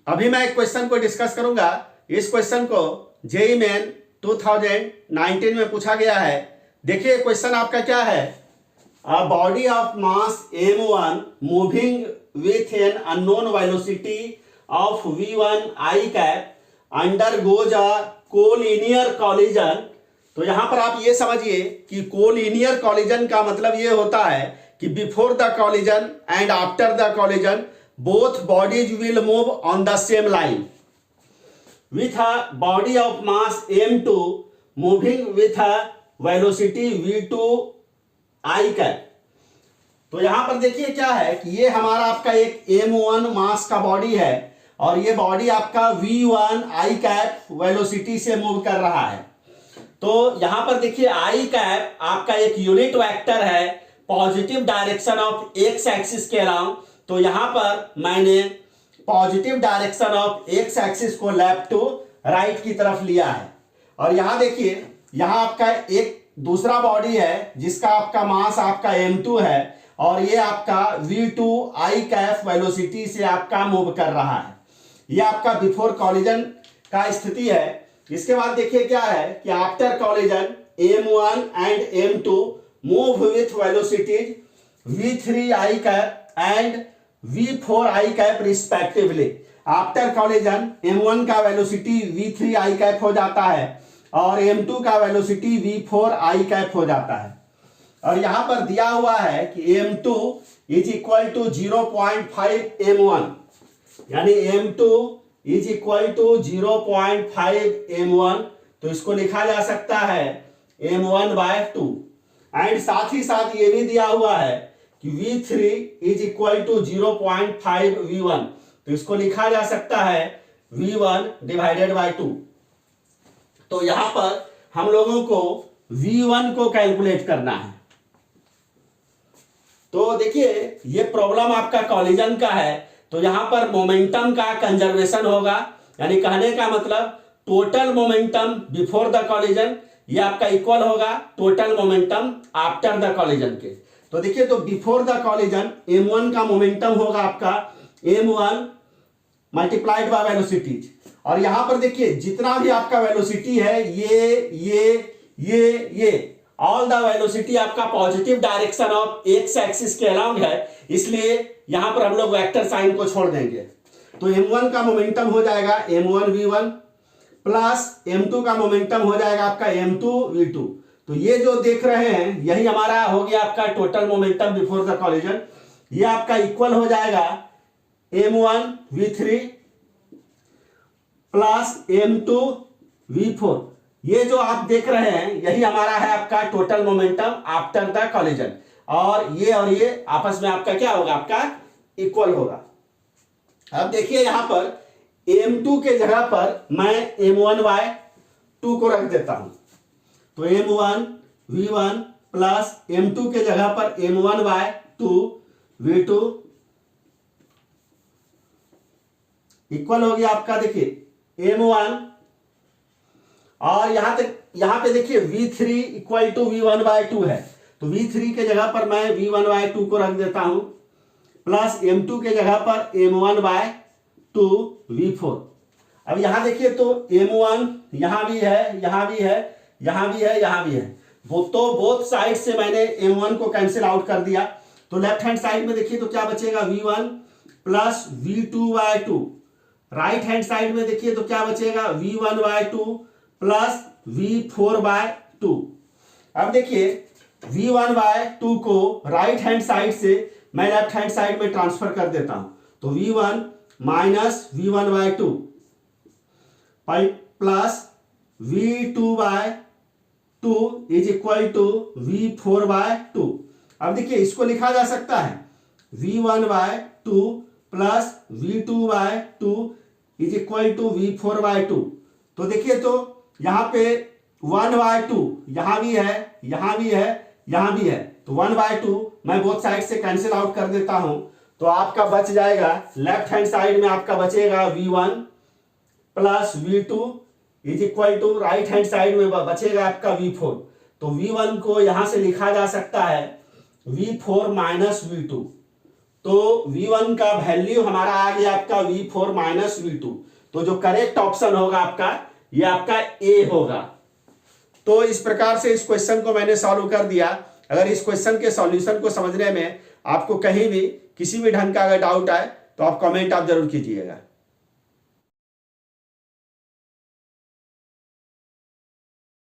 अभी मैं एक क्वेश्चन को डिस्कस करूंगा। इस क्वेश्चन को जेईई मेन 2019 में पूछा गया है। देखिए क्वेश्चन आपका क्या है, a body of mass m1 moving with an unknown velocity of v1 i cap undergoes a collinear collision. तो यहां पर आप ये समझिए कि कोलिनियर कॉलिजन का मतलब ये होता है कि before the collision and after the collision both bodies will move on the same line with a body of mass m2 moving with a velocity v2 i cap। तो यहां पर देखिए क्या है कि ये हमारा आपका एक m1 मास का बॉडी है और ये बॉडी आपका v1 i कैप वेलोसिटी से मूव कर रहा है। तो यहां पर देखिए i कैप आपका एक यूनिट वेक्टर है positive direction of x axis के अलाउंग। तो यहां पर मैंने positive direction of x axis को लेफ्ट टू राइट की तरफ लिया है। और यहां देखिए यहां आपका एक दूसरा बॉडी है जिसका आपका मास आपका m2 है और ये आपका v2 i कैप वेलोसिटी से आपका मूव कर रहा है। ये आपका बिफोर कॉलिजन का स्थिति है। इसके बाद देखिए क्या है कि after collision m1 and m2 move with velocities v3 i cap and v4 i cap respectively. After collision m1 का वेलोसिटी v3 i कैप हो जाता है और m2 का वेलोसिटी v4 i कैप हो जाता है। और यहां पर दिया हुआ है कि m2 is equal to 0.5 m1, यानी m2 is equal to 0.5 m1। तो इसको लिखा जा सकता है m1/2। एंड साथ ही साथ ये भी दिया हुआ है कि v3 is equal to 0.5 v1। तो इसको लिखा जा सकता है v1/2। तो यहां पर हम लोगों को v1 को कैलकुलेट करना है। तो देखिए ये प्रॉब्लम आपका कॉलिजन का है। तो यहां पर मोमेंटम का कंजर्वेशन होगा, यानी कहने का मतलब total momentum before the collision ये आपका इक्वल होगा total momentum after the collision के। तो देखिए तो बिफोर द कॉलिजन m1 का मोमेंटम होगा आपका m1 मल्टीप्लाइड बाय वेलोसिटीज। और यहां पर देखिए जितना भी आपका वेलोसिटी है ये ऑल द वेलोसिटी आपका positive direction of x axis के अलाउंग है, इसलिए यहां पर हम लोग वेक्टर साइन को छोड़ देंगे। तो m1 का मोमेंटम हो जाएगा m1 v1 प्लस m2 का मोमेंटम हो जाएगा आपका m2 v2। तो ये जो देख रहे हैं यही हमारा हो गया आपका total momentum before the collision. ये आपका इक्वल हो जाएगा m1 v3 plus m2 v4। ये जो आप देख रहे हैं यही हमारा है आपका total momentum after the collision. और ये आपस में आपका क्या होगा, आपका इक्वल होगा। अब देखिए यहां पर m2 के जगह पर मैं m1/2 को रख देता हूं। तो m1 v1 प्लस m2 के जगह पर m1/2 v2 इक्वल हो गया आपका देखिए m1। और यहां पे देखिए v3 इक्वल टू v1/2 है। तो v3 के जगह पर मैं v1/2 को रख देता हूं प्लस m2 के जगह पर m1/2 v4। अब यहां देखिए तो m1 यहां भी है, यहां भी है, यहां भी है, यहां भी है। तो बोथ साइड से मैंने m1 को कैंसिल आउट कर दिया। तो लेफ्ट हैंड साइड में देखिए तो क्या बचेगा v1 plus v2/2। Right hand side में देखिए तो क्या बचेगा v1/2 प्लस v4/2। अब देखिए v1/2 को राइट हैंड साइड से मैं लेफ्ट हैंड साइड में ट्रांसफर कर देता हूं। तो v1 minus v1/2 plus v2/2 is equal to v4/2। अब देखिए इसको लिखा जा सकता है v1/2 plus v2/2 is equal to v4/2। तो देखिए तो यहां पे 1/2 यहां भी है, यहां भी है, यहां भी है। तो 1/2 मैं बोथ साइड से कैंसिल आउट कर देता हूं। तो आपका बच जाएगा लेफ्ट हैंड साइड में आपका बचेगा v1 plus v2 is equal to right hand side में बचेगा आपका v4। तो v1 को यहां से लिखा जा सकता है v4 माइनस v2 तो V1 का वैल्यू हमारा आ गया आपका V4 माइनस V2। तो जो करेक्ट ऑप्शन होगा आपका ये आपका ए होगा। तो इस प्रकार से इस क्वेश्चन को मैंने सॉल्व कर दिया। अगर इस क्वेश्चन के सॉल्यूशन को समझने में आपको कहीं भी किसी भी ढंग का अगर डाउट आए तो आप कमेंट आप जरूर कीजिएगा।